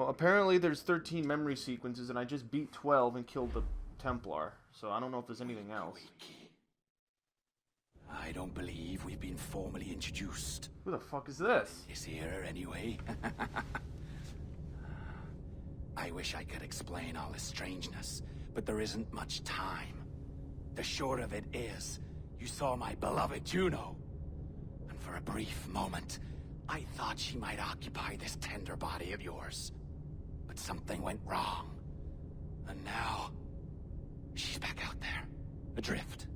Well, apparently there's 13 memory sequences, and I just beat 12 and killed the Templar. So I don't know if there's anything else. I don't believe we've been formally introduced. Who the fuck is this? This era, anyway. I wish I could explain all this strangeness, but there isn't much time. The short of it is, you saw my beloved Juno. And for a brief moment, I thought she might occupy this tender body of yours. But something went wrong. And now, she's back out there, adrift.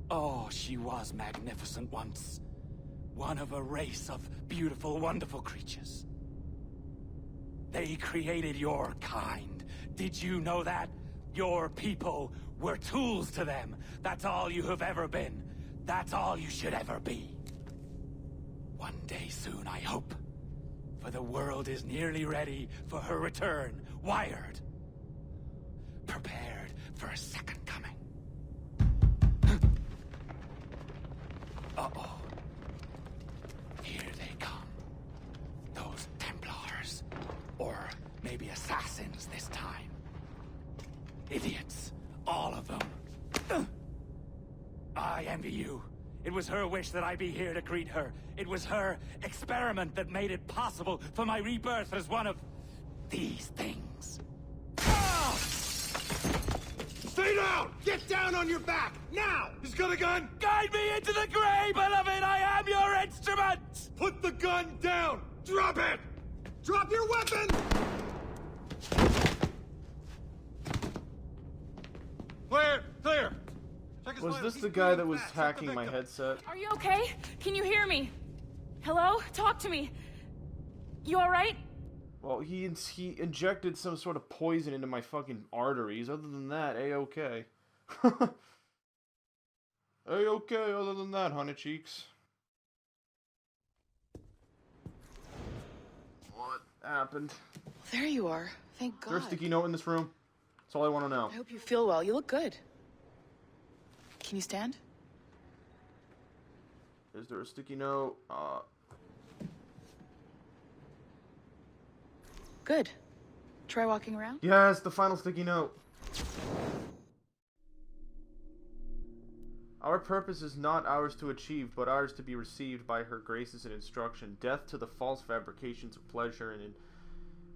Oh, she was magnificent once. One of a race of beautiful, wonderful creatures. They created your kind. Did you know that? Your people were tools to them. That's all you have ever been. That's all you should ever be. One day soon, I hope. For the world is nearly ready for her return. Wired. Prepared for a second coming. Uh-oh. Here they come. Those Templars. Or maybe assassins this time. Idiots. All of them. I envy you. It was her wish that I be here to greet her. It was her experiment that made it possible for my rebirth as one of these things. Ah! Stay down! Get down on your back! Now! He's got a gun! Guide me into the grave, beloved! I am your instrument! Put the gun down! Drop it! Drop your weapon! Clear! Clear! Was this the guy that was hacking my headset? Are you okay? Can you hear me? Hello? Talk to me. You alright? Well, he injected some sort of poison into my fucking arteries. Other than that, A-okay. A-okay, other than that, honey cheeks. What happened? There you are. Thank God. Is there a sticky note in this room? That's all I want to know. I hope you feel well. You look good. Can you stand? Is there a sticky note? Good. Try walking around? Yes, the final sticky note. Our purpose is not ours to achieve, but ours to be received by her graces and instruction. Death to the false fabrications of pleasure and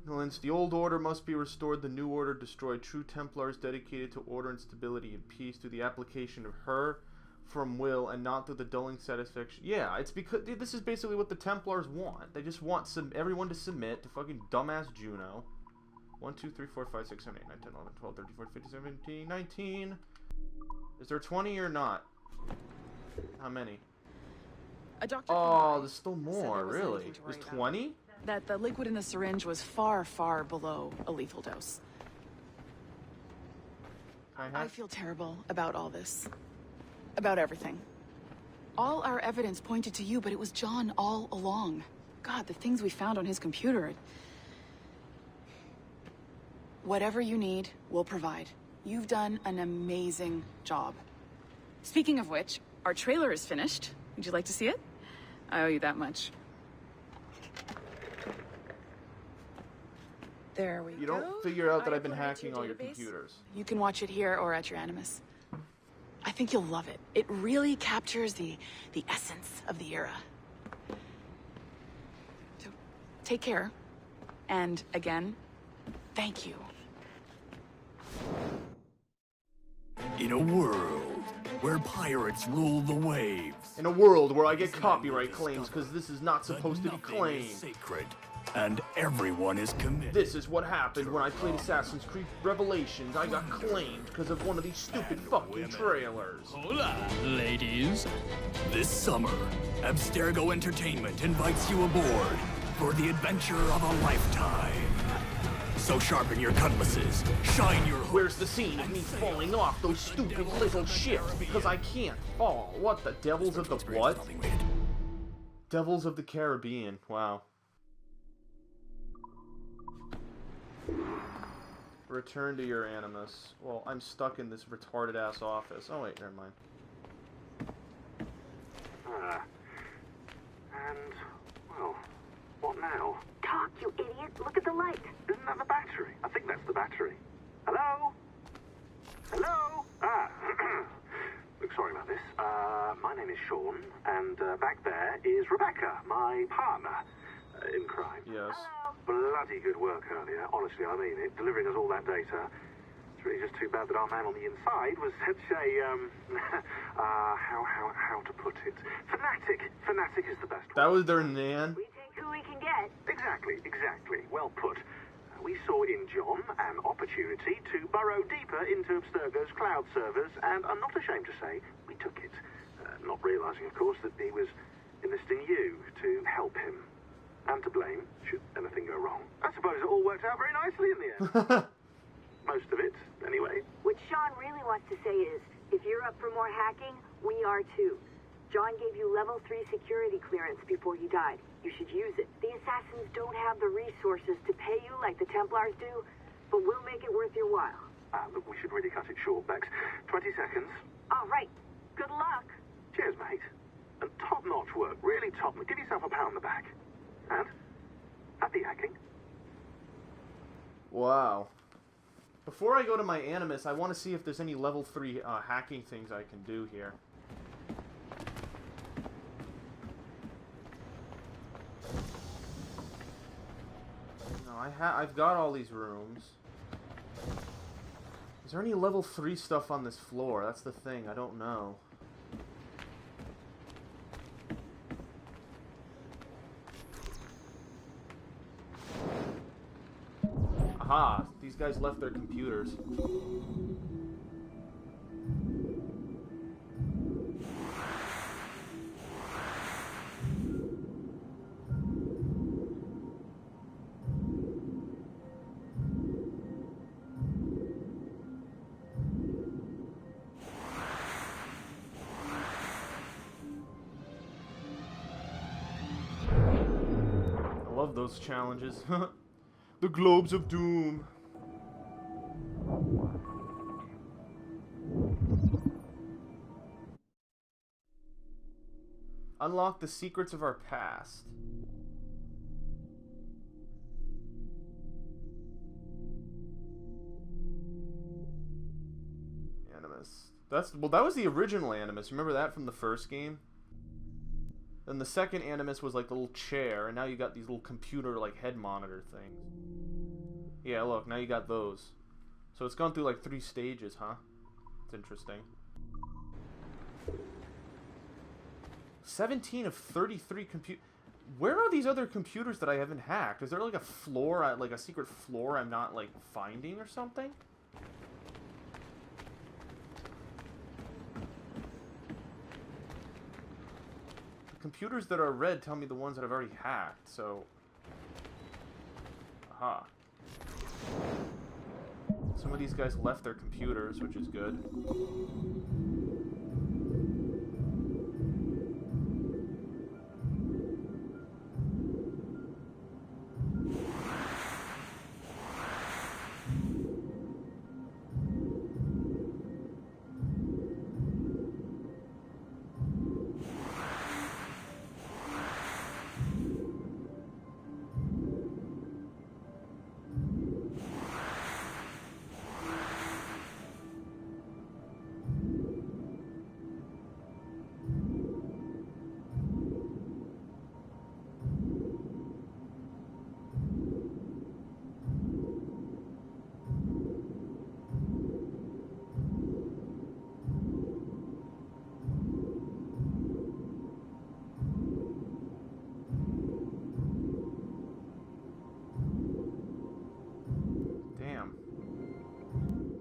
indolence. The old order must be restored, the new order destroyed. True Templars dedicated to order and stability and peace through the application of her from will and not through the dulling satisfaction. Yeah, it's because this is basically what the Templars want. They just want everyone to submit to fucking dumbass Juno. 1, 2, 3, 4, 5, 6, 7, 8, 9, 10, 11, 12, 13, 14, 15, 17, 19. Is there 20 or not? How many? A doctor. Oh, there's still more, really? There's 20? That the liquid in the syringe was far, far below a lethal dose. I feel terrible about all this. About everything. All our evidence pointed to you, but it was John all along. God, the things we found on his computer. Whatever you need, we'll provide. You've done an amazing job. Speaking of which, our trailer is finished. Would you like to see it? I owe you that much. There we go. You don't figure out that I've been hacking all your computers. You can watch it here or at your Animus. I think you'll love it. It really captures the essence of the era. So, take care. And again, thank you. In a world where pirates rule the waves. In a world where I get copyright claims because this is not supposed to be nothing claimed. is sacred, and everyone is committed. This is what happened when I played Assassin's Creed Revelations. I got claimed because of one of these stupid fucking trailers. Hola, ladies. This summer, Abstergo Entertainment invites you aboard for the adventure of a lifetime. So sharpen your cutlasses, shine your hooks. Where's the scene of me falling off those stupid little ships because I can't fall? What, the Devils of the what? Devils of the Caribbean. Wow. Return to your Animus. Well, I'm stuck in this retarded-ass office. Oh, wait, never mind. And, well, what now? talk, you idiot. Look at the light. Isn't that the battery? I think that's the battery. Hello? Hello? Ah. Look, sorry about this. My name is Sean, and back there is Rebecca, my partner in crime. Yes. Bloody good work earlier. Honestly, I mean it. Delivering us all that data. It's really just too bad that our man on the inside was such a, how to put it? Fanatic. Fanatic is the best That word. was their nan. We take who we can get. Exactly. Well put. We saw in John an opportunity to burrow deeper into Abstergo's cloud servers, and I'm not ashamed to say we took it. Not realizing, of course, that he was enlisting you to help him. And to blame, should anything go wrong. I suppose it all worked out very nicely in the end. Most of it, anyway. What Sean really wants to say is, if you're up for more hacking, we are too. John gave you level 3 security clearance before he died. You should use it. The assassins don't have the resources to pay you like the Templars do, but we'll make it worth your while. Look, we should really cut it short, Bex. 20 seconds. All right. Good luck. Cheers, mate. And top-notch work. Really top. Give yourself a pat on the back. And happy hacking. Wow. Before I go to my Animus, I want to see if there's any level 3 hacking things I can do here. No, I've got all these rooms. Is there any level 3 stuff on this floor? That's the thing, I don't know. Aha! These guys left their computers. I love those challenges. The Globes of Doom. Unlock the secrets of our past. Animus. That was the original Animus. Remember that from the first game? Then the second Animus was like a little chair, and now you got these little computer like head monitor things. Yeah, look, now you got those. So it's gone through like 3 stages, huh? It's interesting. 17 of 33 Where are these other computers that I haven't hacked? Is there like a floor, like a secret floor I'm not like finding or something? The computers that are red tell me the ones that I've already hacked, so... Aha. Some of these guys left their computers, which is good.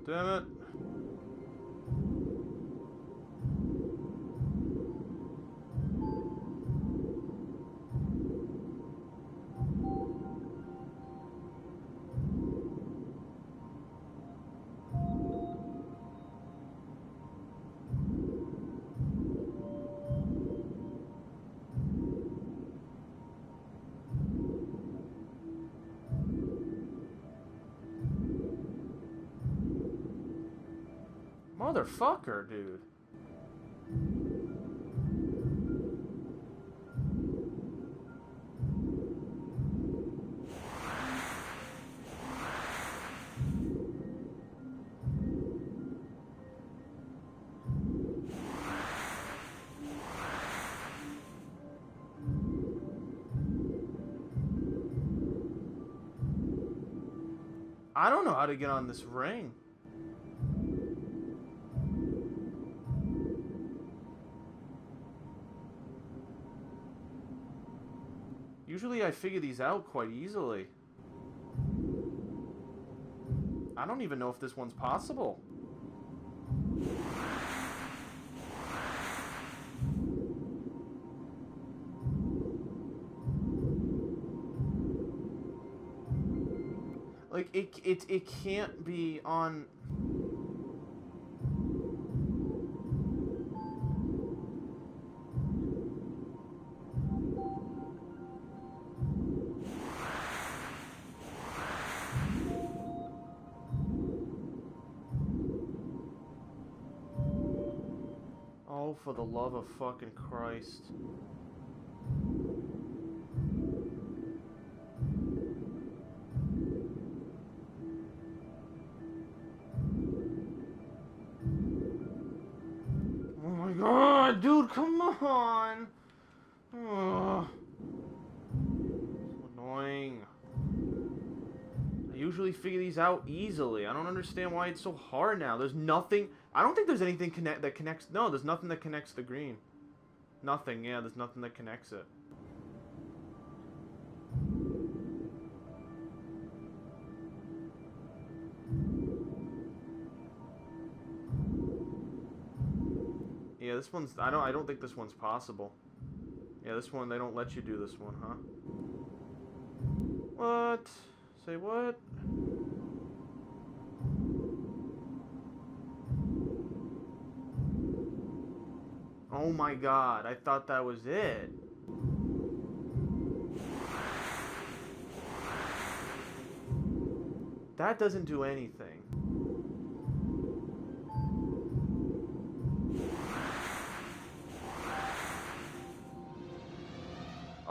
Damn it. Motherfucker, dude. I don't know how to get on this ring. Usually I figure these out quite easily. I don't even know if this one's possible. Like, it can't be on... Oh, for the love of fucking Christ. Oh my god, dude, come on! Ugh. So annoying. I usually figure these out easily. I don't understand why it's so hard now. There's nothing... I don't think there's anything that connects... No, there's nothing that connects the green. Nothing, yeah, there's nothing that connects it. Yeah, this one's... I don't think this one's possible. Yeah, this one, they don't let you do this one, huh? What? Say what? Oh my god, I thought that was it. That doesn't do anything.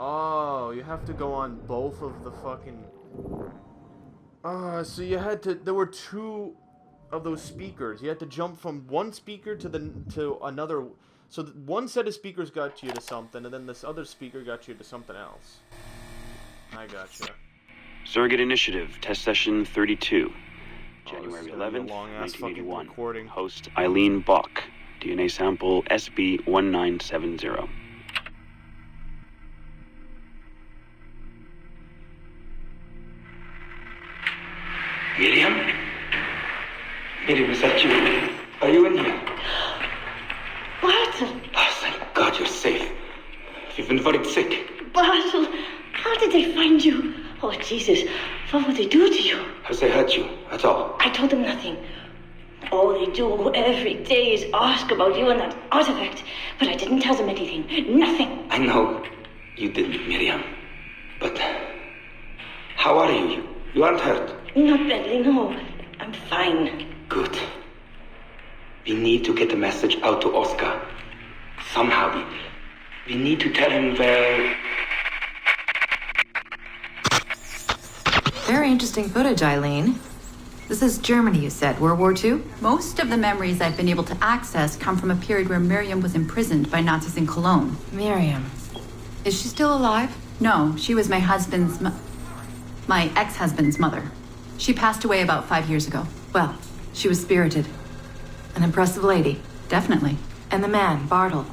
Oh, you have to go on both of the fucking... so you had to... There were two of those speakers. You had to jump from one speaker to another... So one set of speakers got you to something, and then this other speaker got you to something else. I gotcha. Surrogate Initiative, test session 32. Oh, January 11th, 1981. Host Host Eileen Bach. DNA sample SB1970. Miriam? Miriam, is that you? Are you in here? Bartle! Oh, thank God you're safe. You've been worried sick. Bartle, how did they find you? Oh, Jesus, what would they do to you? Has they hurt you at all? I told them nothing. All they do every day is ask about you and that artifact. But I didn't tell them anything. Nothing. I know you didn't, Miriam. But how are you? You aren't hurt? Not badly, no. I'm fine. Good. We need to get the message out to Oscar. Somehow. We need to tell him where... Very interesting footage, Eileen. This is Germany, you said. World War II? Most of the memories I've been able to access come from a period where Miriam was imprisoned by Nazis in Cologne. Miriam. Is she still alive? No, she was my husband's... my ex-husband's mother. She passed away about 5 years ago. Well, she was spirited. An impressive lady. Definitely. And the man, Bartle.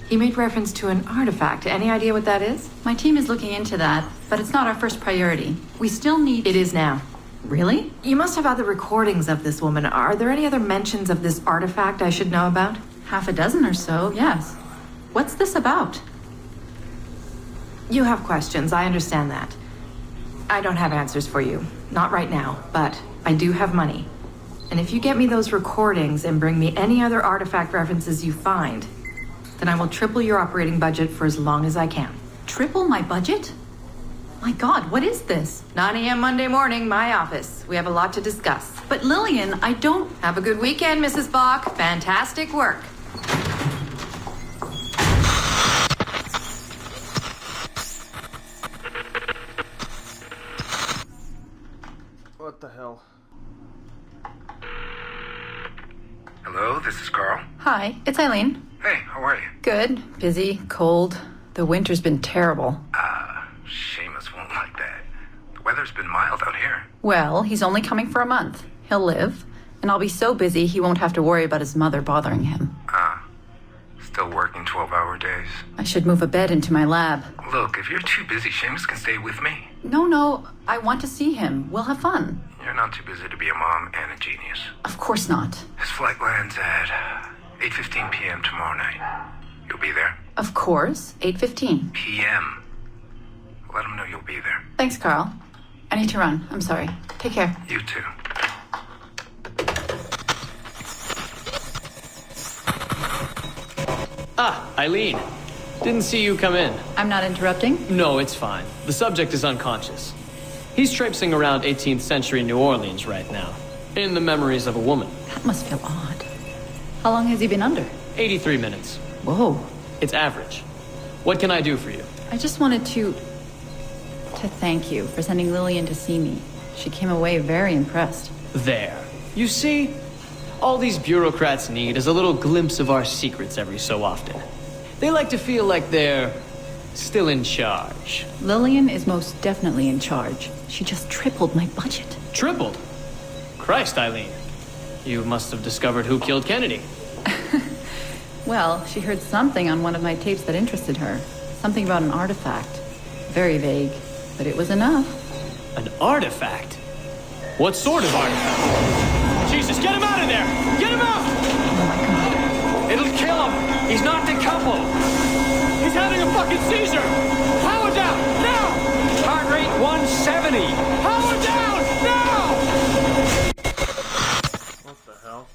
He made reference to an artifact. Any idea what that is? My team is looking into that, but it's not our first priority. We still need... It is now. Really? You must have other recordings of this woman. Are there any other mentions of this artifact I should know about? Half a dozen or so, yes. What's this about? You have questions, I understand that. I don't have answers for you. Not right now, but I do have money. And if you get me those recordings and bring me any other artifact references you find, then I will triple your operating budget for as long as I can. Triple my budget? My God, what is this? 9 a.m. Monday morning, my office. We have a lot to discuss. But Lillian, I don't... Have a good weekend, Mrs. Bach. Fantastic work. What the hell? Hello, this is Carl. Hi, it's Eileen. Hey, how are you? Good. Busy. Cold. The winter's been terrible. Seamus won't like that. The weather's been mild out here. Well, he's only coming for a month. He'll live, and I'll be so busy he won't have to worry about his mother bothering him. Still working 12-hour days? I should move a bed into my lab. Look, if you're too busy, Seamus can stay with me. No, I want to see him. We'll have fun. You're not too busy to be a mom and a genius. Of course not. His flight lands at 8:15 p.m. tomorrow night. You'll be there? Of course, 8:15 p.m. Let him know you'll be there. Thanks, Carl. I need to run. I'm sorry. Take care. You too. Ah, Eileen. Didn't see you come in. I'm not interrupting? No, it's fine. The subject is unconscious. He's traipsing around 18th century New Orleans right now, in the memories of a woman. That must feel odd. How long has he been under? 83 minutes. Whoa. It's average. What can I do for you? I just wanted to thank you for sending Lillian to see me. She came away very impressed. There. You see? All these bureaucrats need is a little glimpse of our secrets every so often. They like to feel like they're still in charge. Lillian is most definitely in charge. She just tripled my budget. Tripled? Christ, Eileen. You must have discovered who killed Kennedy. Well, she heard something on one of my tapes that interested her. Something about an artifact. Very vague, but it was enough. An artifact? What sort of artifact? Jesus, get him out of there! Get him out! Oh my god. It'll kill him! He's not decoupled! He's having a fucking seizure! Power down! Now! Heart rate 170! Power down! Now! What the hell?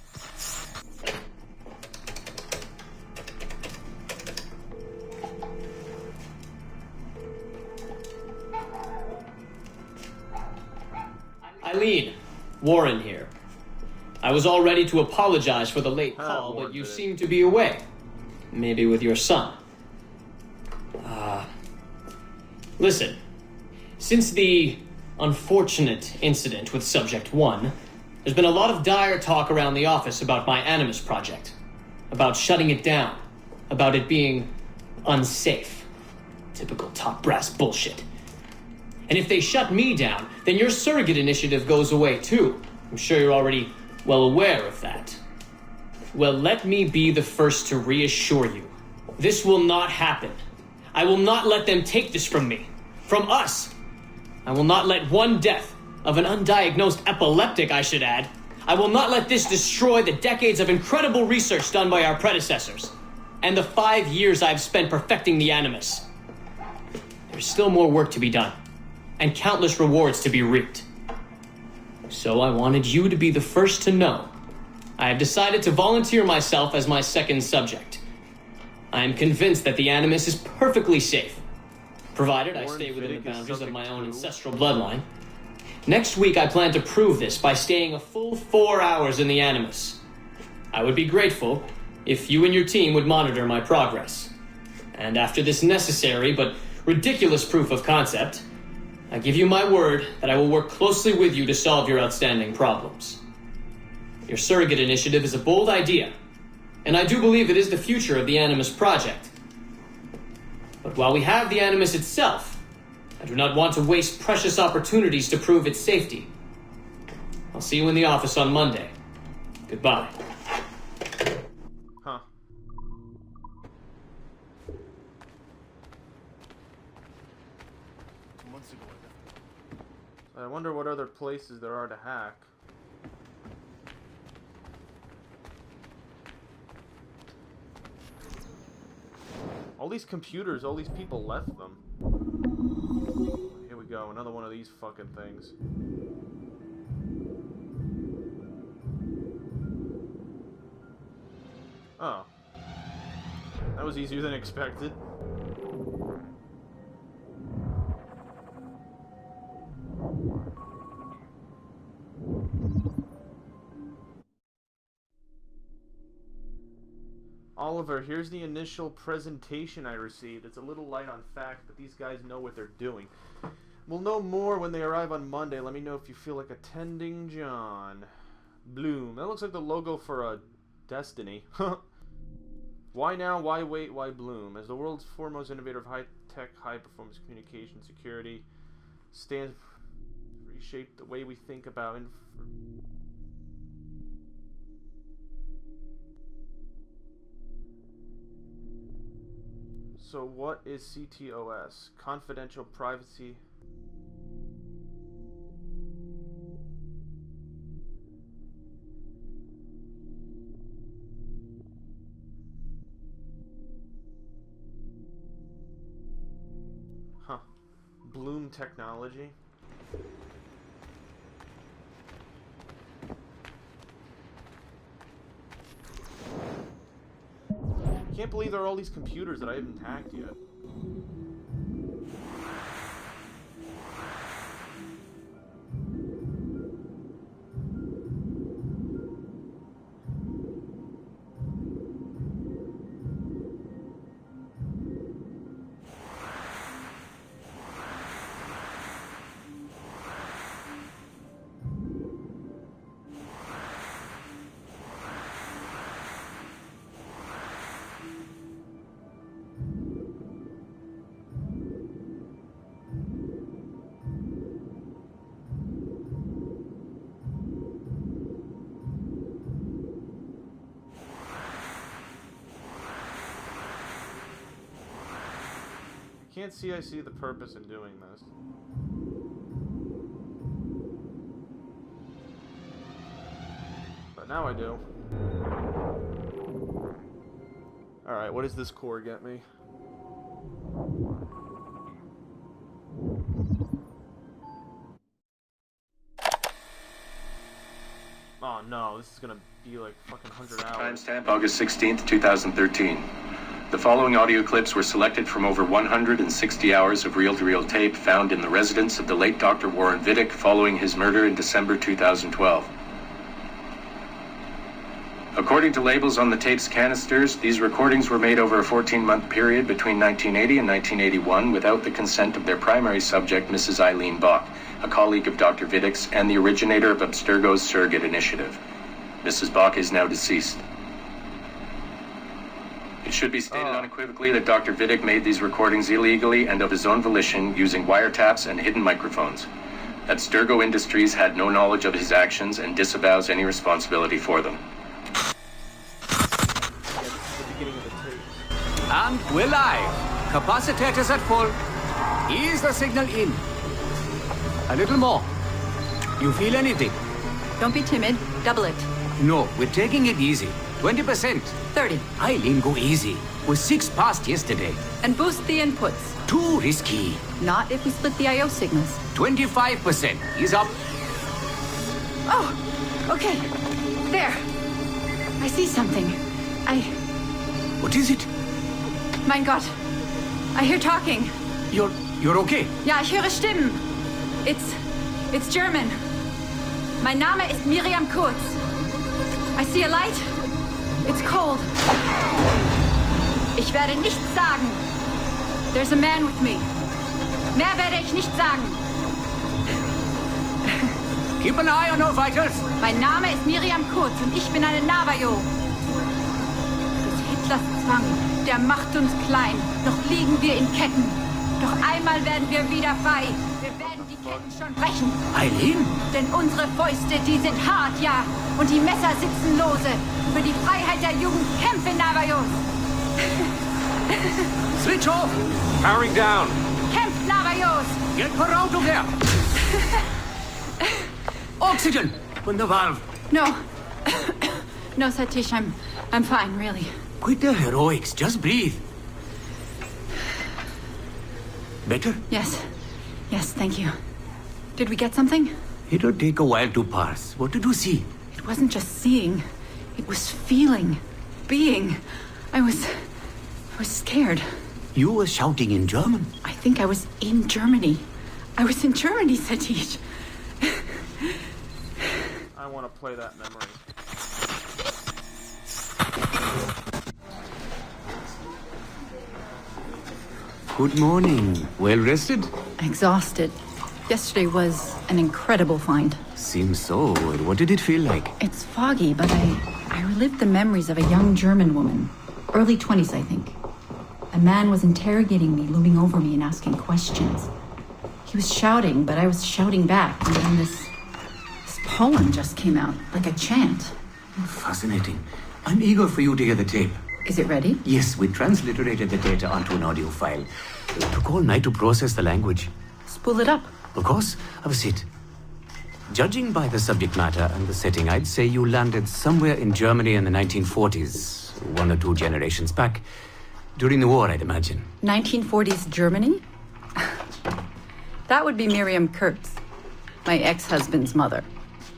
Eileen, Warren here. I was all ready to apologize for the late call, but you seem to be away. Maybe with your son. Listen. Since the unfortunate incident with Subject 1, there's been a lot of dire talk around the office about my Animus project. About shutting it down. About it being unsafe. Typical top brass bullshit. And if they shut me down, then your surrogate initiative goes away too. I'm sure you're already well aware of that. Well, let me be the first to reassure you. This will not happen. I will not let them take this from me. From us. I will not let one death, of an undiagnosed epileptic, I should add. I will not let this destroy the decades of incredible research done by our predecessors. And the 5 years I've spent perfecting the Animus. There's still more work to be done. And countless rewards to be reaped. So I wanted you to be the first to know. I have decided to volunteer myself as my second subject. I am convinced that the Animus is perfectly safe, provided I stay within the boundaries of my own ancestral bloodline. Next week I plan to prove this by staying a full 4 hours in the Animus. I would be grateful if you and your team would monitor my progress. And after this necessary but ridiculous proof of concept, I give you my word that I will work closely with you to solve your outstanding problems. Your surrogate initiative is a bold idea, and I do believe it is the future of the Animus project. But while we have the Animus itself, I do not want to waste precious opportunities to prove its safety. I'll see you in the office on Monday. Goodbye. Huh. I wonder what other places there are to hack. All these computers, all these people left them. Here we go, another one of these fucking things. Oh. That was easier than expected. Oliver, here's the initial presentation I received. It's a little light on fact, but these guys know what they're doing. We'll know more when they arrive on Monday. Let me know if you feel like attending, John. Bloom. That looks like the logo for a Destiny. Why now? Why wait? Why Bloom? As the world's foremost innovator of high-tech, high-performance communication security, stands for reshape the way we think about So what is CTOS? Confidential privacy. Huh. Bloom technology. I can't believe there are all these computers that I haven't hacked yet. Can't see I see the purpose in doing this. But now I do. Alright, what does this core get me? Oh no, this is gonna be like fucking 100 hours. Timestamp August 16th, 2013. The following audio clips were selected from over 160 hours of reel-to-reel tape found in the residence of the late Dr. Warren Vidic following his murder in December 2012. According to labels on the tape's canisters, these recordings were made over a 14-month period between 1980 and 1981 without the consent of their primary subject, Mrs. Eileen Bach, a colleague of Dr. Vidic's and the originator of Abstergo's surrogate initiative. Mrs. Bach is now deceased. It should be stated unequivocally that Dr. Vidic made these recordings illegally and of his own volition using wiretaps and hidden microphones. Abstergo Industries had no knowledge of his actions and disavows any responsibility for them. And we're live. Capacitors at full. Ease the signal in. A little more. You feel anything? Don't be timid. Double it. No, we're taking it easy. 20%. 30. Eileen, go easy. We're 6 past yesterday. And boost the inputs. Too risky. Not if we split the I/O signals. 25%. He's up. Oh, okay. There. I see something. What is it? Mein Gott. I hear talking. You're okay? Ja, ich höre Stimmen. It's German. Mein Name ist Miriam Kurz. I see a light. It's cold. Ich werde nichts sagen. There's a man with me. Mehr werde ich nicht sagen. Keep an eye on our vitals. Mein Name ist Miriam Kurz und ich bin eine Navajo. Des Hitlers Zwang, der macht uns klein. Noch liegen wir in Ketten. Doch einmal werden wir wieder frei. Wir werden die Ketten schon brechen. Eileen? Denn unsere Fäuste, die sind hart, ja. Und die Messer sitzen lose. Für die Freiheit der Jugend kämpfen Navajos. Switch off. Powering down. Kämpft Navajos. Get her out of there. Oxygen from the valve. No. No, Satish, I'm fine, really. Quit the heroics. Just breathe. Better? Yes. Yes, thank you. Did we get something? It'll take a while to parse. What did you see? It wasn't just seeing. It was feeling. Being. I was scared. You were shouting in German? I think I was in Germany. I was in Germany, Satish. I want to play that memory. Good morning. Well rested? Exhausted. Yesterday was an incredible find. Seems so. What did it feel like? It's foggy, but I relived the memories of a young German woman. Early 20s, I think. A man was interrogating me, looming over me and asking questions. He was shouting, but I was shouting back, and then this poem just came out, like a chant. Fascinating. I'm eager for you to hear the tape. Is it ready? Yes, we transliterated the data onto an audio file. It took all night to process the language. Spool it up. Of course, have a seat. Judging by the subject matter and the setting, I'd say you landed somewhere in Germany in the 1940s, 1 or 2 generations back. During the war, I'd imagine. 1940s Germany? That would be Miriam Kurtz, my ex-husband's mother.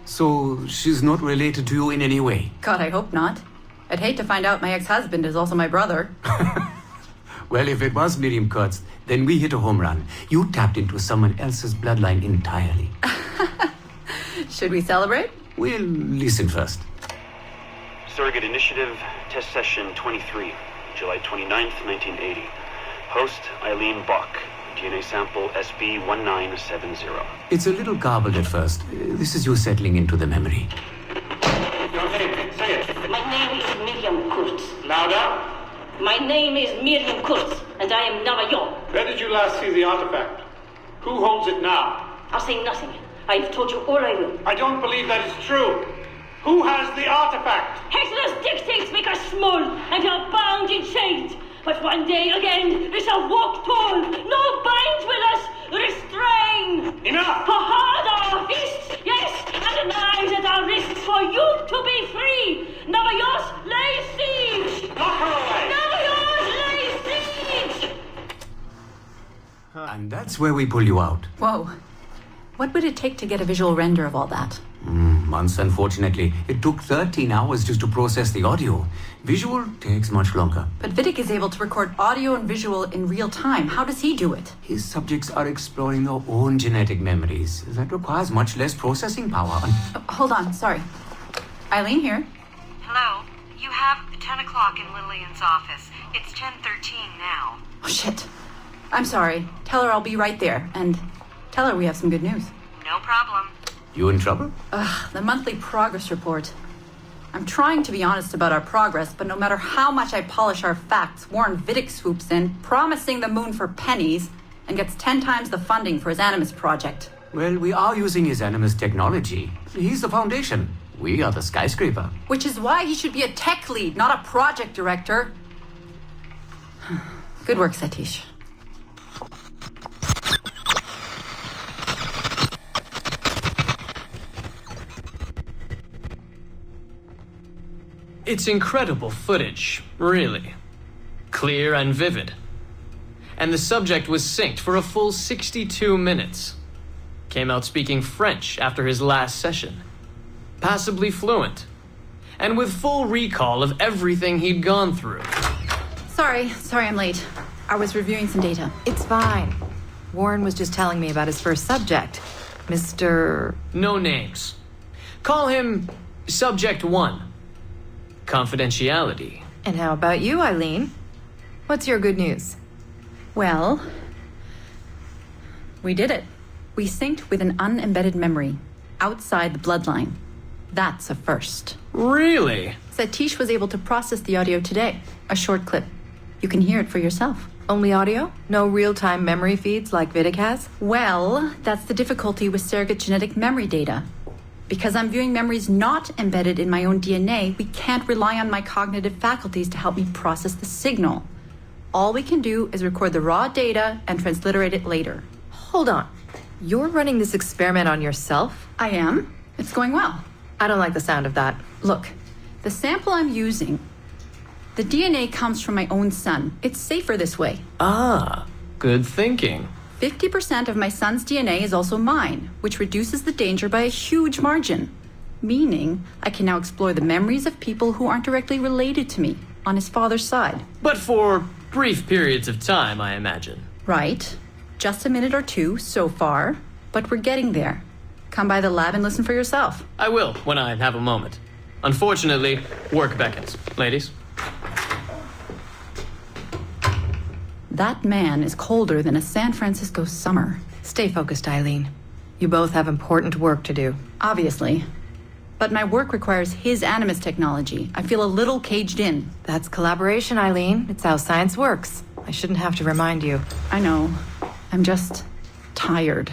So she's not related to you in any way? God, I hope not. I'd hate to find out my ex-husband is also my brother. Well, if it was Miriam Kurtz, then we hit a home run. You tapped into someone else's bloodline entirely. Should we celebrate? We'll listen first. Surrogate Initiative, Test Session 23, July 29th, 1980. Host, Eileen Bach. DNA sample SB1970. It's a little garbled at first. This is you settling into the memory. Your name, say it. My name is Miriam Kurtz. Louder. My name is Miriam Kurtz, and I am Navajo. Where did you last see the artifact? Who holds it now? I'll say nothing. I've told you all I will. I don't believe that is true. Who has the artifact? Hitler's dictates make us small and are bound in chains. But one day again, we shall walk tall. No binds will us restrain. Enough! For hard our fists, yes, and knives at our wrists for you to be free. Navajos lay siege. Knock her away. Navajos lay siege. And that's where we pull you out. Whoa. What would it take to get a visual render of all that? Months, unfortunately. It took 13 hours just to process the audio. Visual takes much longer. But Vidic is able to record audio and visual in real time. How does he do it? His subjects are exploring their own genetic memories. That requires much less processing power. Hold on, sorry. Eileen here. Hello. You have 10 o'clock in Lillian's office. It's 10:13 now. Oh, shit. I'm sorry. Tell her I'll be right there. And tell her we have some good news. No problem. You in trouble? The monthly progress report. I'm trying to be honest about our progress, but no matter how much I polish our facts, Warren Vidic swoops in, promising the moon for pennies, and gets 10 times the funding for his Animus project. Well, we are using his Animus technology. He's the foundation. We are the skyscraper. Which is why he should be a tech lead, not a project director. Good work, Satish. It's incredible footage, really. Clear and vivid. And the subject was synced for a full 62 minutes. Came out speaking French after his last session. Passably fluent. And with full recall of everything he'd gone through. Sorry I'm late. I was reviewing some data. It's fine. Warren was just telling me about his first subject, Mr. No names. Call him Subject 1. Confidentiality. And how about you, Eileen? What's your good news? Well, we did it. We synced with an unembedded memory outside the bloodline. That's a first. Really? Satish was able to process the audio today. A short clip. You can hear it for yourself. Only audio? No real-time memory feeds like Vidic has? Well, that's the difficulty with surrogate genetic memory data. Because I'm viewing memories not embedded in my own DNA, we can't rely on my cognitive faculties to help me process the signal. All we can do is record the raw data and transliterate it later. Hold on. You're running this experiment on yourself? I am. It's going well. I don't like the sound of that. Look, the sample I'm using, the DNA comes from my own son. It's safer this way. Ah, good thinking. 50% of my son's DNA is also mine, which reduces the danger by a huge margin. Meaning, I can now explore the memories of people who aren't directly related to me on his father's side. But for brief periods of time, I imagine. Right. Just a minute or two so far, but we're getting there. Come by the lab and listen for yourself. I will, when I have a moment. Unfortunately, work beckons. Ladies? That man is colder than a San Francisco summer. Stay focused, Eileen. You both have important work to do. Obviously. But my work requires his Animus technology. I feel a little caged in. That's collaboration, Eileen. It's how science works. I shouldn't have to remind you. I know. I'm just tired.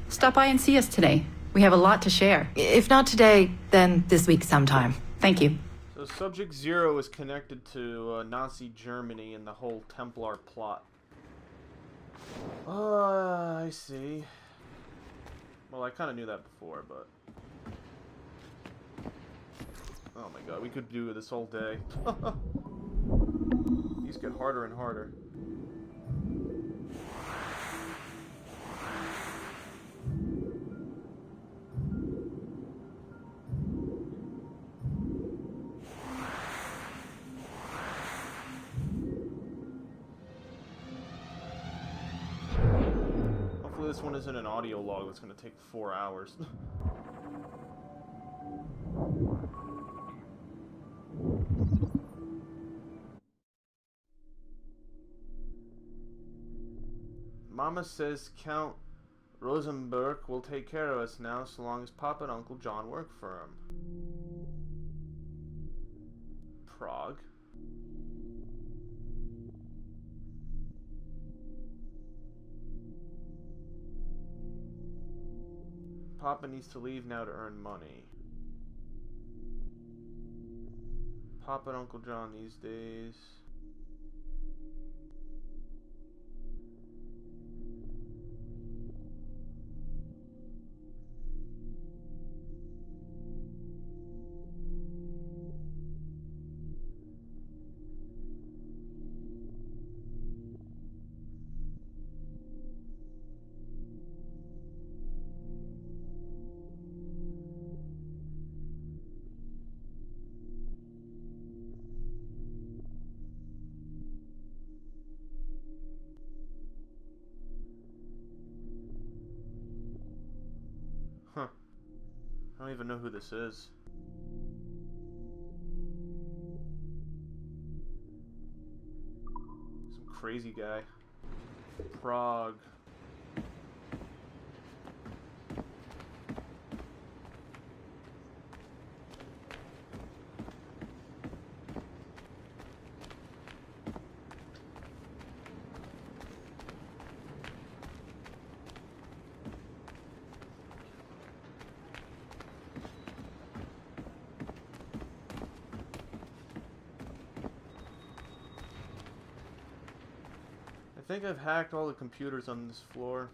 Stop by and see us today. We have a lot to share. If not today, then this week sometime. Thank you. So Subject Zero is connected to Nazi Germany and the whole Templar plot. I see. Well, I kind of knew that before, but... Oh my god, we could do this all day. These get harder and harder. Hopefully this one isn't an audio log that's going to take 4 hours. Mama says Count Rosenberg will take care of us now so long as Papa and Uncle John work for him. Prague. Papa needs to leave now to earn money. Papa and Uncle John these days. Huh. I don't even know who this is. Some crazy guy. Prague. I think I've hacked all the computers on this floor.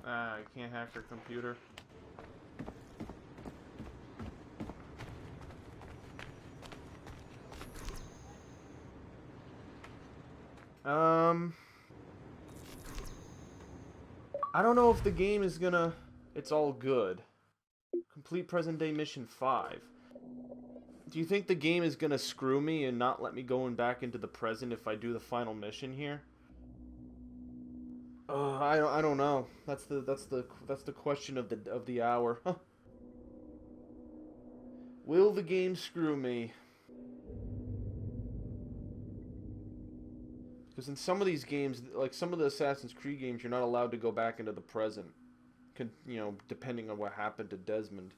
I can't hack her computer. I don't know if the game is gonna... It's all good. Complete present day mission 5. Do you think the game is gonna screw me and not let me go back into the present if I do the final mission here? I don't know. That's the question of the hour. Huh. Will the game screw me? Because in some of these games, like some of the Assassin's Creed games, you're not allowed to go back into the present. You know, depending on what happened to Desmond.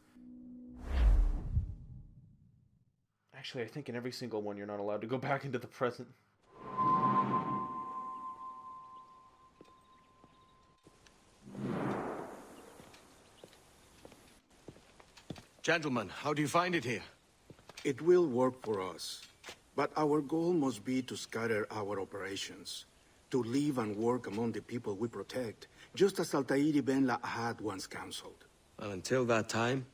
Actually, I think in every single one, you're not allowed to go back into the present. Gentlemen, how do you find it here? It will work for us. But our goal must be to scatter our operations. To live and work among the people we protect, just as Altair ibn La'ahad once counseled. Well, until that time,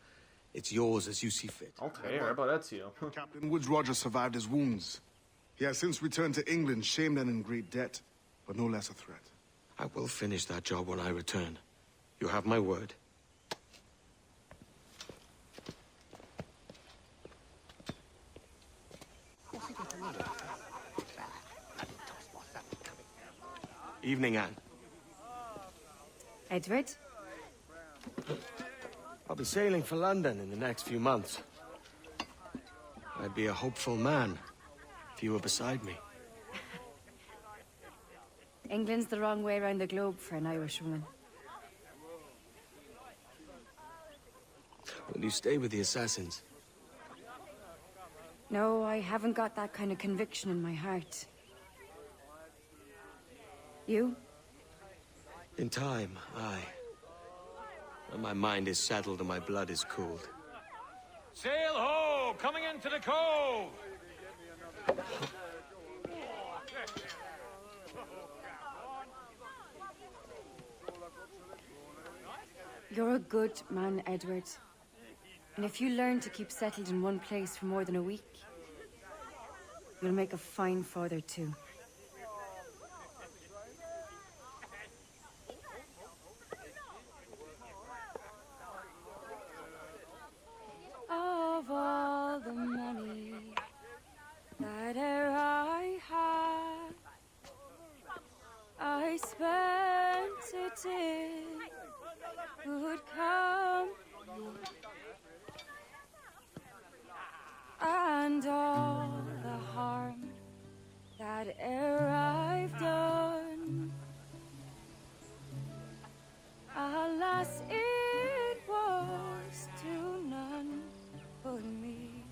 it's yours as you see fit. Altair, how about Ezio? Captain Woods Rogers survived his wounds. He has since returned to England, shamed and in great debt, but no less a threat. I will finish that job when I return. You have my word. Evening, Anne. Edward? I'll be sailing for London in the next few months. I'd be a hopeful man if you were beside me. England's the wrong way around the globe for an Irish woman. Will you stay with the assassins? No, I haven't got that kind of conviction in my heart. You? In time, aye. When my mind is settled and my blood is cooled. Sail ho! Coming into the cove! You're a good man, Edward. And if you learn to keep settled in one place for more than a week, you'll make a fine father too. Of all the money that e'er I had, I spent it in good company, and all the harm that e'er I've done, alas, it was to none but me.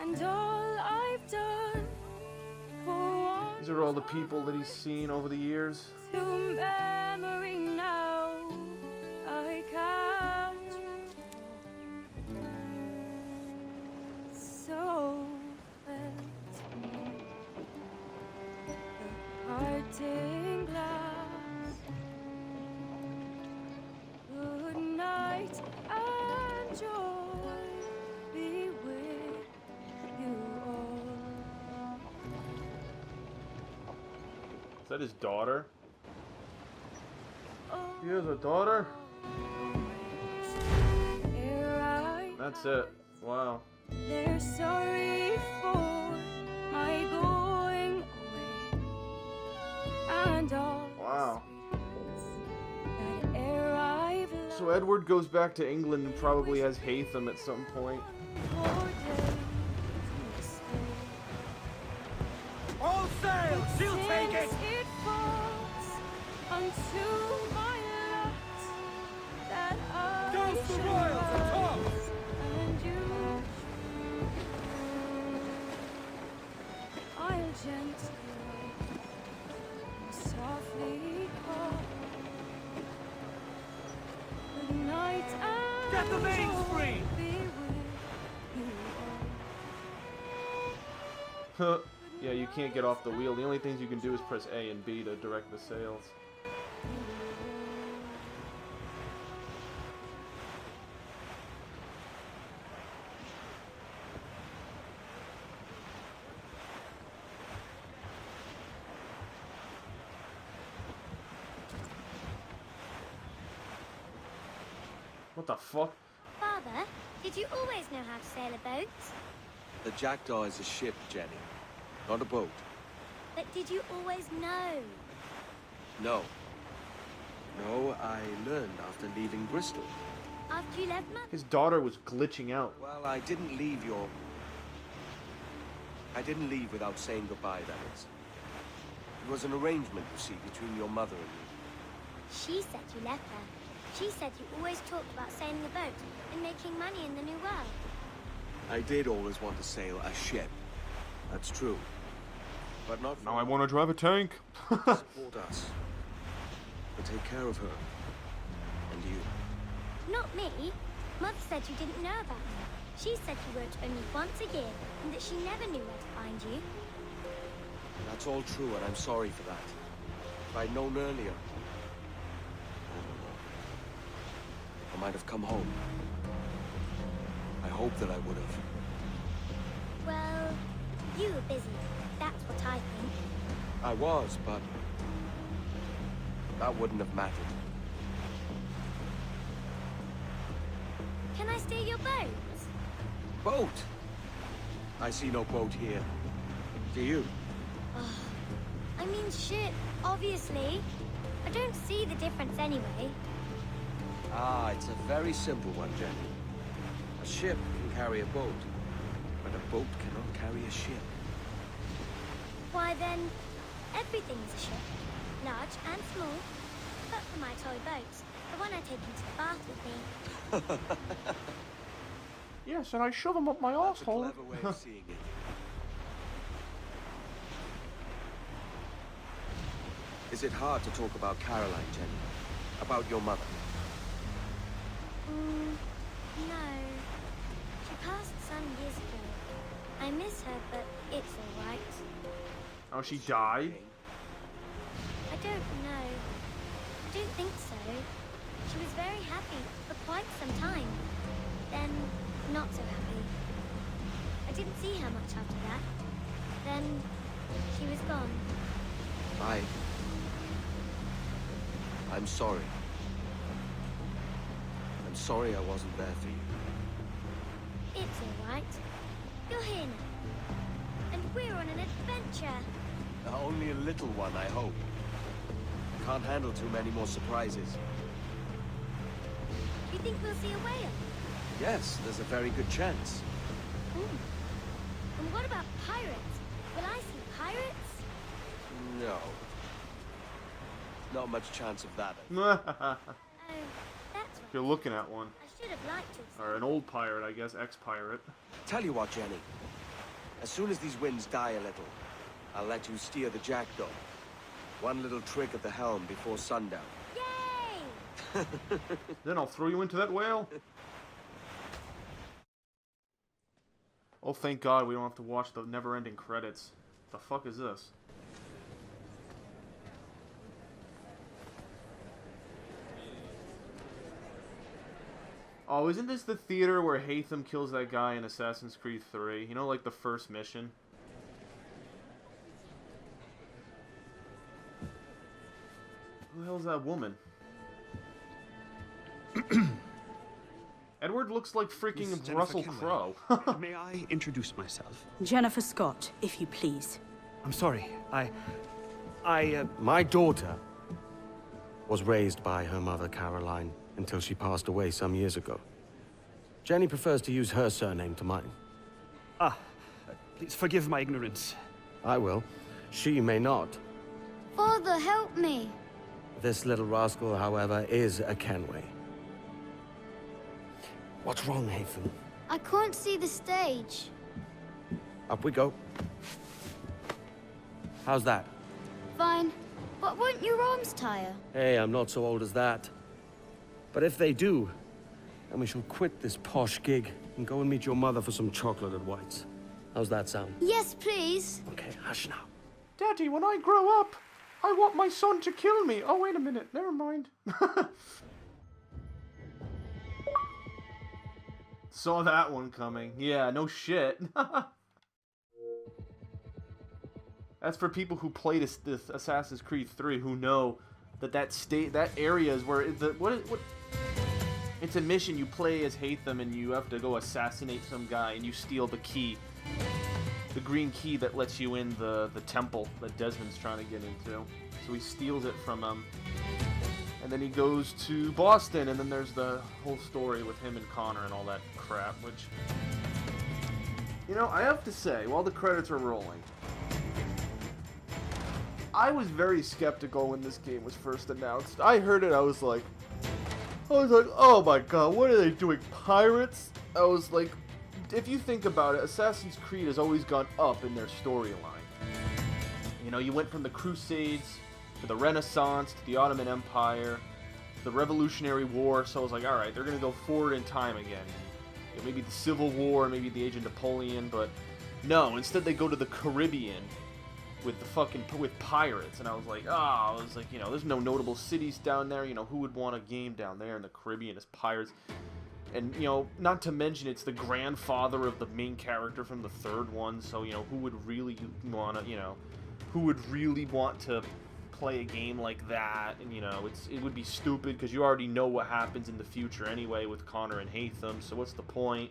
And all I've done for one. These are all the people that he's seen over the years. To memory now, I can't. So felt the parting glass. Good night and joy be with you all. Is that his daughter? He has a daughter? That's it. Wow. They're sorry for my going away, and all Wow. that e'er I've loved. So Edward goes back to England and probably has Haytham at some point. All sail! She'll take it! It falls unto my lot that I Toast the should royals, rise, toast! and you I'll gently and softly call. Good night and Get the mains joy free! be with you Huh. Yeah, you can't get off the wheel. The only things you can do is press A and B to direct the sails. What the fuck? Father, did you always know how to sail a boat? The Jackdaw is a ship, Jenny, not a boat. But did you always know? No. No, I learned after leaving Bristol. After you left Mother? His daughter was glitching out. Well, I didn't leave without saying goodbye, that is. It was an arrangement, you see, between your mother and me. She said you left her. She said you always talked about sailing a boat and making money in the New World. I did always want to sail a ship. That's true. But not for Now I want to drive a tank. support us. But take care of her. And you. Not me. Mother said you didn't know about her. She said you wrote only once a year and that she never knew where to find you. That's all true, and I'm sorry for that. If I'd known earlier, I might have come home. I hope that I would have. Well, you were busy. That's what I think. I was, but that wouldn't have mattered. Can I steal your boat? Boat? I see no boat here. Do you? Oh, I mean ship, obviously. I don't see the difference anyway. Ah, it's a very simple one, Jenny. A ship can carry a boat, but a boat cannot carry a ship. Why then, everything's a ship. Large and small. But for my toy boats, the one I take into the bath with me. Yes, and I shove them up my asshole. That's a clever way of seeing it. Is it hard to talk about Caroline, Jenny? About your mother? No. She passed some years ago. I miss her, but it's alright. Oh, she died? I don't know. I don't think so. She was very happy for quite some time. Then, not so happy. I didn't see her much after that. Then, she was gone. I'm sorry. I'm sorry I wasn't there for you. It's alright. You're here now. And we're on an adventure. Only a little one, I hope. Can't handle too many more surprises. You think we'll see a whale? Yes, there's a very good chance. Ooh. And what about pirates? Will I see pirates? No. Not much chance of that. Oh, that's right. You're looking at one. I should have liked to. Or an old pirate, I guess, ex-pirate. Tell you what, Jenny. As soon as these winds die a little, I'll let you steer the jackdaw. One little trick at the helm before sundown. Yay! Then I'll throw you into that whale. Oh, thank God we don't have to watch the never-ending credits. The fuck is this? Oh, isn't this the theater where Haytham kills that guy in Assassin's Creed 3? You know, like the first mission? Who the hell's that woman? Edward looks like freaking Russell Crowe. May I introduce myself? Jennifer Scott, if you please. I'm sorry. My daughter was raised by her mother, Caroline, until she passed away some years ago. Jenny prefers to use her surname to mine. Please forgive my ignorance. I will. She may not. Father, help me. This little rascal, however, is a Kenway. What's wrong, Haytham? I can't see the stage. Up we go. How's that? Fine. But won't your arms tire? Hey, I'm not so old as that. But if they do, then we shall quit this posh gig and go and meet your mother for some chocolate at White's. How's that sound? Yes, please. Okay, hush now. Daddy, when I grow up, I want my son to kill me. Oh, wait a minute. Never mind. Saw that one coming. Yeah, no shit. That's for people who played this Assassin's Creed 3 who know that area is where what it's a mission. You play as Haytham and you have to go assassinate some guy and you steal the key, the green key that lets you in the temple that Desmond's trying to get into. So he steals it from him, and then he goes to Boston, and then there's the whole story with him and Connor and all that crap. Which, you know, I have to say, while the credits are rolling, I was very skeptical when this game was first announced. I heard it, I was like, oh my god, what are they doing, pirates? I was like, if you think about it, Assassin's Creed has always gone up in their storyline. You know, you went from the Crusades, to the Renaissance, to the Ottoman Empire, to the Revolutionary War, so I was like, alright, they're gonna go forward in time again. You know, maybe the Civil War, maybe the Age of Napoleon, but no, instead they go to the Caribbean, with pirates, and I was like, you know, there's no notable cities down there, you know, who would want a game down there in the Caribbean as pirates? And, you know, not to mention it's the grandfather of the main character from the third one, so, you know, who would really want to play a game like that? And, you know, it would be stupid, because you already know what happens in the future anyway with Connor and Haytham, so what's the point?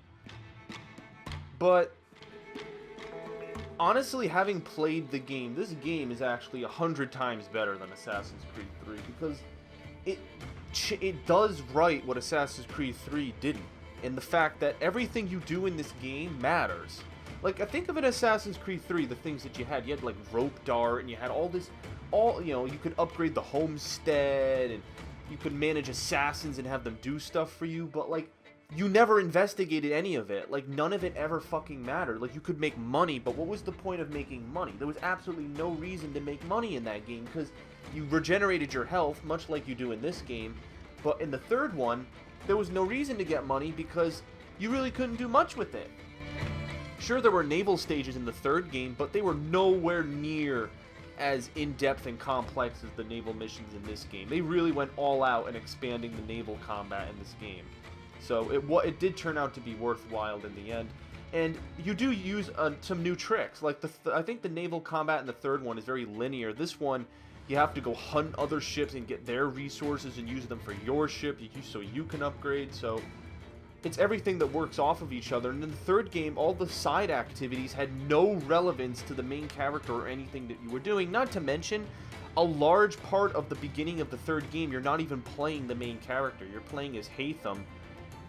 But honestly, having played the game, this game is actually 100 times better than Assassin's Creed 3 because it does right what Assassin's Creed 3 didn't. And the fact that everything you do in this game matters. Like, I think of it Assassin's Creed 3, the things that you had. You had, like, rope dart, and you had all this, you could upgrade the homestead, and you could manage assassins and have them do stuff for you, but, like, you never investigated any of it. Like, none of it ever fucking mattered. Like, you could make money, but what was the point of making money? There was absolutely no reason to make money in that game, because you regenerated your health, much like you do in this game, but in the third one, there was no reason to get money, because you really couldn't do much with it. Sure, there were naval stages in the third game, but they were nowhere near as in-depth and complex as the naval missions in this game. They really went all out in expanding the naval combat in this game. So it did turn out to be worthwhile in the end. And you do use some new tricks. Like, I think the naval combat in the third one is very linear. This one, you have to go hunt other ships and get their resources and use them for your ship so you can upgrade. So it's everything that works off of each other. And in the third game, all the side activities had no relevance to the main character or anything that you were doing. Not to mention, a large part of the beginning of the third game, you're not even playing the main character. You're playing as Haytham,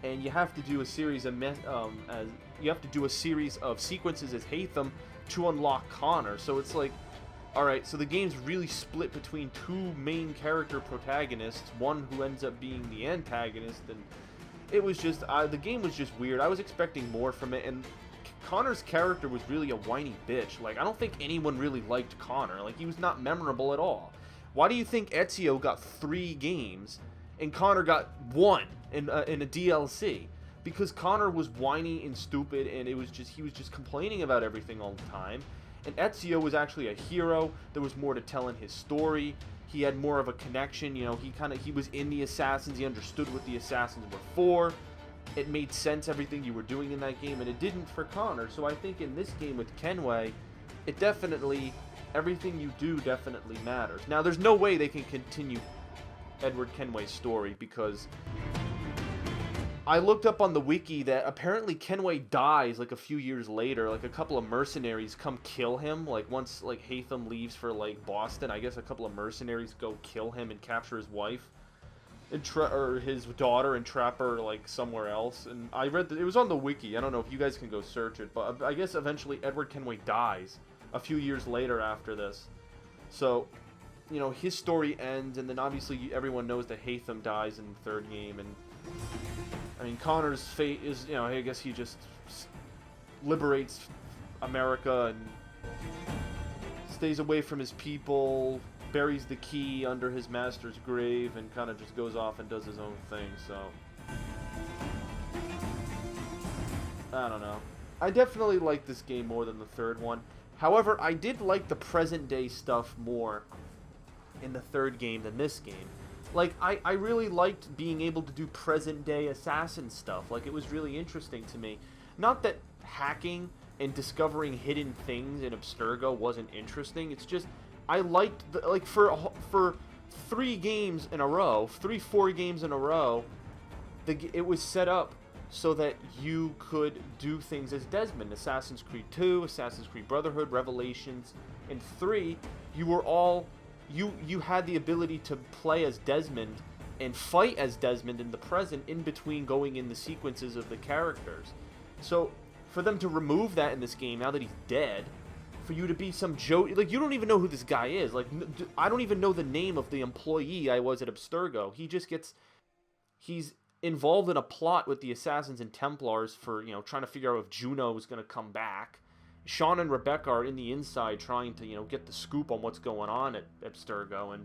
and you have to do a series of sequences as Haytham to unlock Connor. So it's like, all right, so the game's really split between two main character protagonists, one who ends up being the antagonist, and it was just, the game was just weird. I was expecting more from it, and Connor's character was really a whiny bitch. Like, I don't think anyone really liked Connor. Like, he was not memorable at all. Why do you think Ezio got 3 games, and Connor got 1 in a DLC? Because Connor was whiny and stupid, and he was just complaining about everything all the time. And Ezio was actually a hero. There was more to tell in his story. He had more of a connection, he was in the Assassins, he understood what the Assassins were for. It made sense, everything you were doing in that game, and it didn't for Connor. So I think in this game with Kenway, everything you do definitely matters. Now, there's no way they can continue Edward Kenway's story, because I looked up on the wiki that apparently Kenway dies like a few years later. Like, a couple of mercenaries come kill him. Like, once like Haytham leaves for like Boston, I guess a couple of mercenaries go kill him and capture his wife and or his daughter and trap her like somewhere else. And I read that it was on the wiki. I don't know if you guys can go search it, but I guess eventually Edward Kenway dies a few years later after this. So, his story ends, and then obviously everyone knows that Haytham dies in the third game. And I mean, Connor's fate is, I guess he just liberates America and stays away from his people, buries the key under his master's grave, and kind of just goes off and does his own thing. So I don't know. I definitely like this game more than the third one. However, I did like the present day stuff more in the third game than this game. Like, I really liked being able to do present-day assassin stuff. Like, it was really interesting to me. Not that hacking and discovering hidden things in Abstergo wasn't interesting. It's just, I liked, for 4 games in a row, it was set up so that you could do things as Desmond. Assassin's Creed 2, Assassin's Creed Brotherhood, Revelations, and 3, you were all... You had the ability to play as Desmond and fight as Desmond in the present in between going in the sequences of the characters. So, for them to remove that in this game, now that he's dead, for you to be some Joe... Like, you don't even know who this guy is. Like, I don't even know the name of the employee I was at Abstergo. He just gets... He's involved in a plot with the Assassins and Templars for, trying to figure out if Juno is going to come back. Sean and Rebecca are in the inside trying to, get the scoop on what's going on at Abstergo,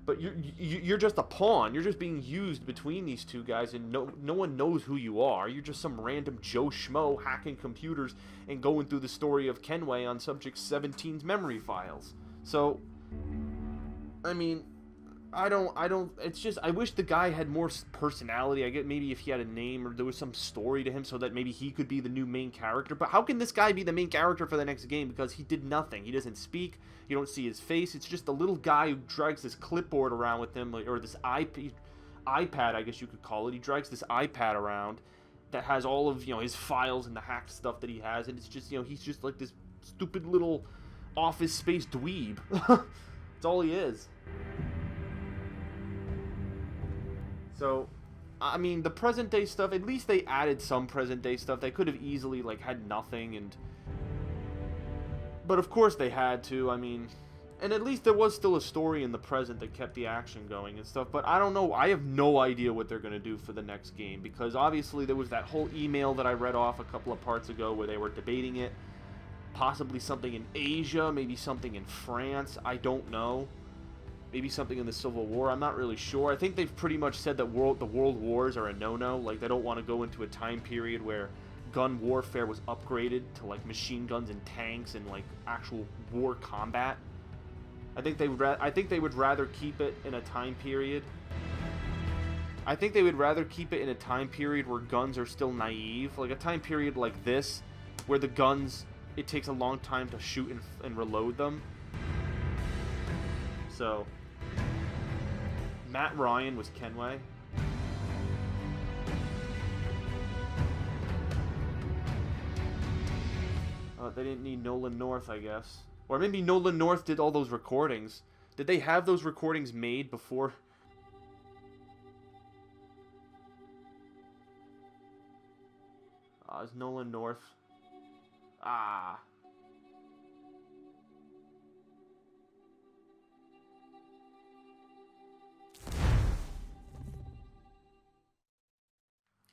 but you're just a pawn. You're just being used between these two guys, and no one knows who you are. You're just some random Joe Schmo hacking computers and going through the story of Kenway on Subject 17's memory files. So, I mean, it's just, I wish the guy had more personality. I get maybe if he had a name or there was some story to him so that maybe he could be the new main character. But how can this guy be the main character for the next game? Because he did nothing. He doesn't speak. You don't see his face. It's just a little guy who drags this clipboard around with him, or this iPad, I guess you could call it. He drags this iPad around that has all of, his files and the hacked stuff that he has. And it's just, he's just like this stupid little Office Space dweeb. That's all he is. So, I mean, the present day stuff, at least they added some present day stuff. They could have easily, like, had nothing, and... But of course they had to, I mean... And at least there was still a story in the present that kept the action going and stuff. But I don't know, I have no idea what they're going to do for the next game. Because obviously there was that whole email that I read off a couple of parts ago where they were debating it. Possibly something in Asia, maybe something in France, I don't know. Maybe something in the Civil War, I'm not really sure. I think they've pretty much said that the world wars are a no-no. Like, they don't want to go into a time period where gun warfare was upgraded to, like, machine guns and tanks and, like, actual war combat. I think they would rather keep it in a time period. I think they would rather keep it in a time period where guns are still naive. Like, a time period like this, where the guns, it takes a long time to shoot and reload them. So... Matt Ryan was Kenway. They didn't need Nolan North, I guess. Or maybe Nolan North did all those recordings. Did they have those recordings made before? Is Nolan North? Ah.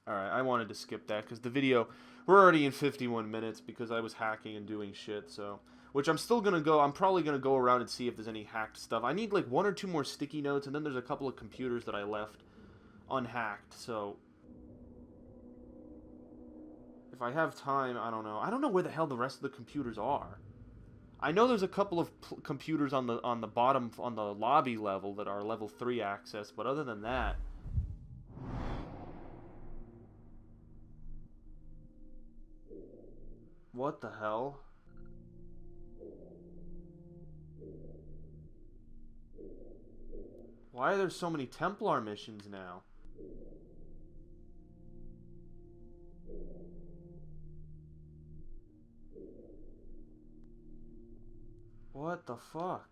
Alright, I wanted to skip that because the video, we're already in 51 minutes because I was hacking and doing shit, so. Which I'm still gonna go, I'm probably gonna go around and see if there's any hacked stuff. I need like 1 or 2 more sticky notes, and then there's a couple of computers that I left unhacked, so. If I have time, I don't know. I don't know where the hell the rest of the computers are. I know there's a couple of computers on the bottom, on the lobby level that are level 3 access, but other than that. What the hell? Why are there so many Templar missions now? What the fuck?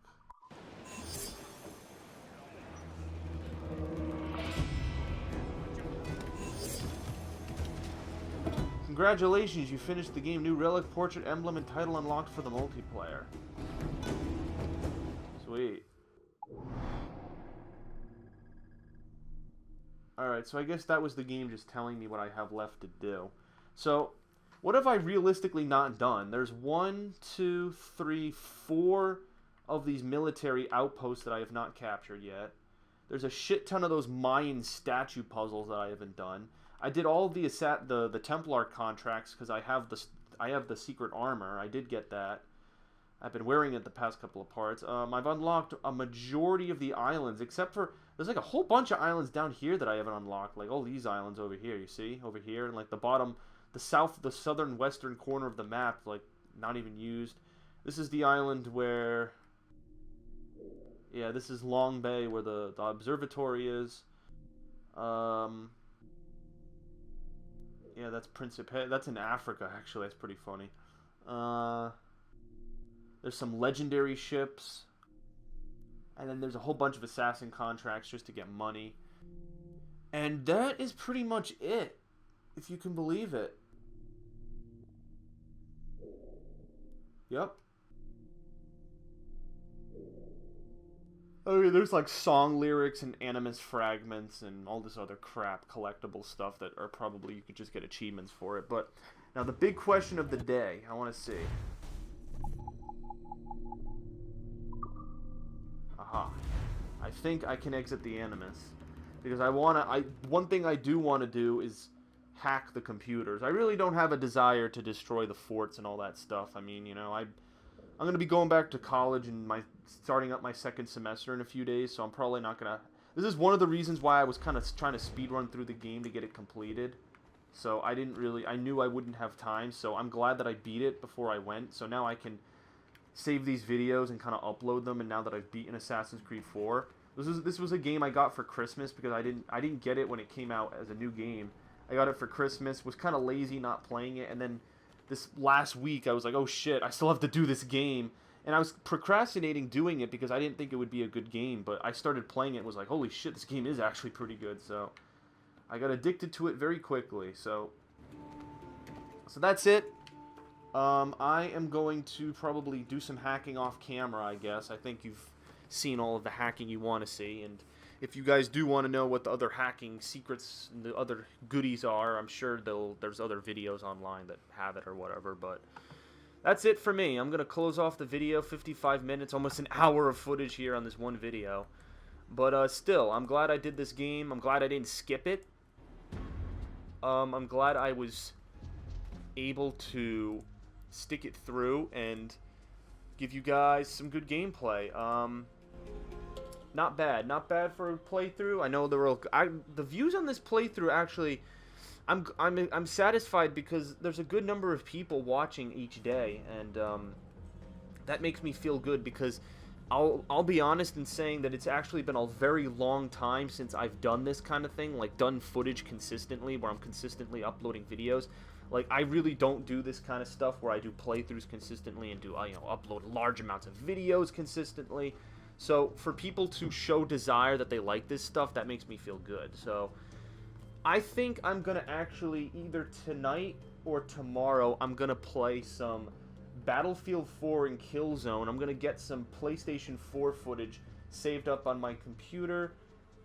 Congratulations, you finished the game. New relic, portrait, emblem, and title unlocked for the multiplayer. Sweet. Alright, so I guess that was the game just telling me what I have left to do. So, what have I realistically not done? There's 1, 2, 3, 4 of these military outposts that I have not captured yet. There's a shit ton of those Mayan statue puzzles that I haven't done. I did all of the Templar contracts because I have the secret armor. I did get that. I've been wearing it the past couple of parts. I've unlocked a majority of the islands, except for there's like a whole bunch of islands down here that I haven't unlocked. Like all these islands over here, you see, over here, and like the bottom, the southern western corner of the map, like not even used. This is the island where, yeah, this is Long Bay where the observatory is. Yeah, that's Principe. That's in Africa, actually. That's pretty funny. There's some legendary ships. And then there's a whole bunch of assassin contracts just to get money. And that is pretty much it. If you can believe it. Yep. I mean, there's like song lyrics and animus fragments and all this other crap, collectible stuff that are probably, you could just get achievements for it. But now the big question of the day, I want to see. Aha. I think I can exit the animus. Because one thing I do want to do is hack the computers. I really don't have a desire to destroy the forts and all that stuff. I mean, you know, I'm going to be going back to college and starting up my second semester in a few days, so I'm probably not going to... This is one of the reasons why I was kind of trying to speedrun through the game to get it completed. So I knew I wouldn't have time, so I'm glad that I beat it before I went. So now I can save these videos and kind of upload them, and now that I've beaten Assassin's Creed 4. This was a game I got for Christmas because I didn't get it when it came out as a new game. I got it for Christmas, was kind of lazy not playing it, and then this last week, I was like, oh shit, I still have to do this game. And I was procrastinating doing it because I didn't think it would be a good game. But I started playing it and was like, holy shit, this game is actually pretty good. So I got addicted to it very quickly. So that's it. I am going to probably do some hacking off camera, I guess. I think you've seen all of the hacking you want to see. And if you guys do want to know what the other hacking secrets and the other goodies are, I'm sure there's other videos online that have it or whatever. But that's it for me. I'm going to close off the video. 55 minutes, almost an hour of footage here on this one video. But still, I'm glad I did this game. I'm glad I didn't skip it. I'm glad I was able to stick it through and give you guys some good gameplay. Not bad for a playthrough. I know the views on this playthrough actually, I'm satisfied because there's a good number of people watching each day, and that makes me feel good because I'll be honest in saying that it's actually been a very long time since I've done this kind of thing, like done footage consistently where I'm consistently uploading videos. Like, I really don't do this kind of stuff where I do playthroughs consistently and do, upload large amounts of videos consistently. So, for people to show desire that they like this stuff, that makes me feel good. So, I think I'm going to actually, either tonight or tomorrow, I'm going to play some Battlefield 4 and Killzone. I'm going to get some PlayStation 4 footage saved up on my computer.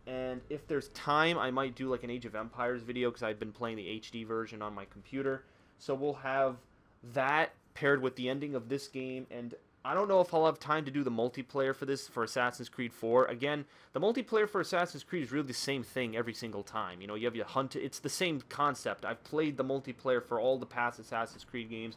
And if there's time, I might do like an Age of Empires video because I've been playing the HD version on my computer. So we'll have that paired with the ending of this game. And I don't know if I'll have time to do the multiplayer for this, for Assassin's Creed 4. Again, the multiplayer for Assassin's Creed is really the same thing every single time. You know, you have your hunt. It's the same concept. I've played the multiplayer for all the past Assassin's Creed games.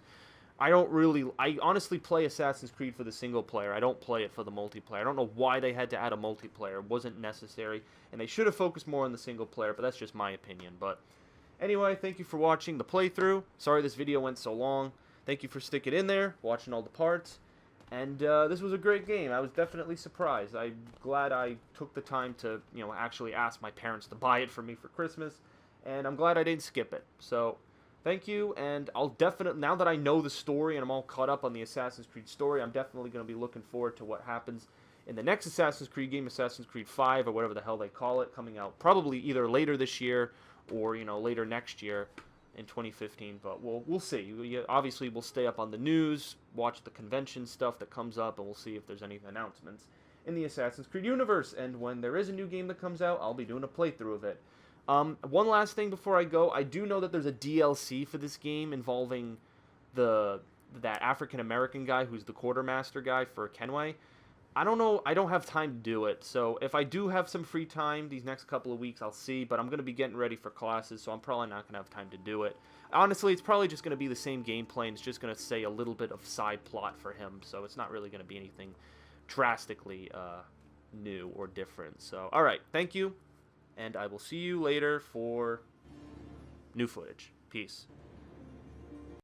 I honestly play Assassin's Creed for the single player. I don't play it for the multiplayer. I don't know why they had to add a multiplayer. It wasn't necessary, and they should have focused more on the single player, but that's just my opinion. But anyway, thank you for watching the playthrough. Sorry this video went so long. Thank you for sticking in there, watching all the parts. And this was a great game. I was definitely surprised. I'm glad I took the time to, actually ask my parents to buy it for me for Christmas. And I'm glad I didn't skip it. So thank you, and I'll definitely, now that I know the story and I'm all caught up on the Assassin's Creed story, I'm definitely going to be looking forward to what happens in the next Assassin's Creed game, Assassin's Creed 5, or whatever the hell they call it, coming out probably either later this year or, later next year in 2015, but we'll see. Obviously, we'll stay up on the news, watch the convention stuff that comes up, and we'll see if there's any announcements in the Assassin's Creed universe, and when there is a new game that comes out, I'll be doing a playthrough of it. One last thing before I go. I do know that there's a DLC for this game involving that African-American guy who's the quartermaster guy for Kenway. I don't know. I don't have time to do it. So if I do have some free time these next couple of weeks, I'll see. But I'm going to be getting ready for classes, so I'm probably not going to have time to do it. Honestly, it's probably just going to be the same gameplay, and it's just going to say a little bit of side plot for him. So it's not really going to be anything drastically new or different. So, all right. Thank you. And I will see you later for new footage. Peace.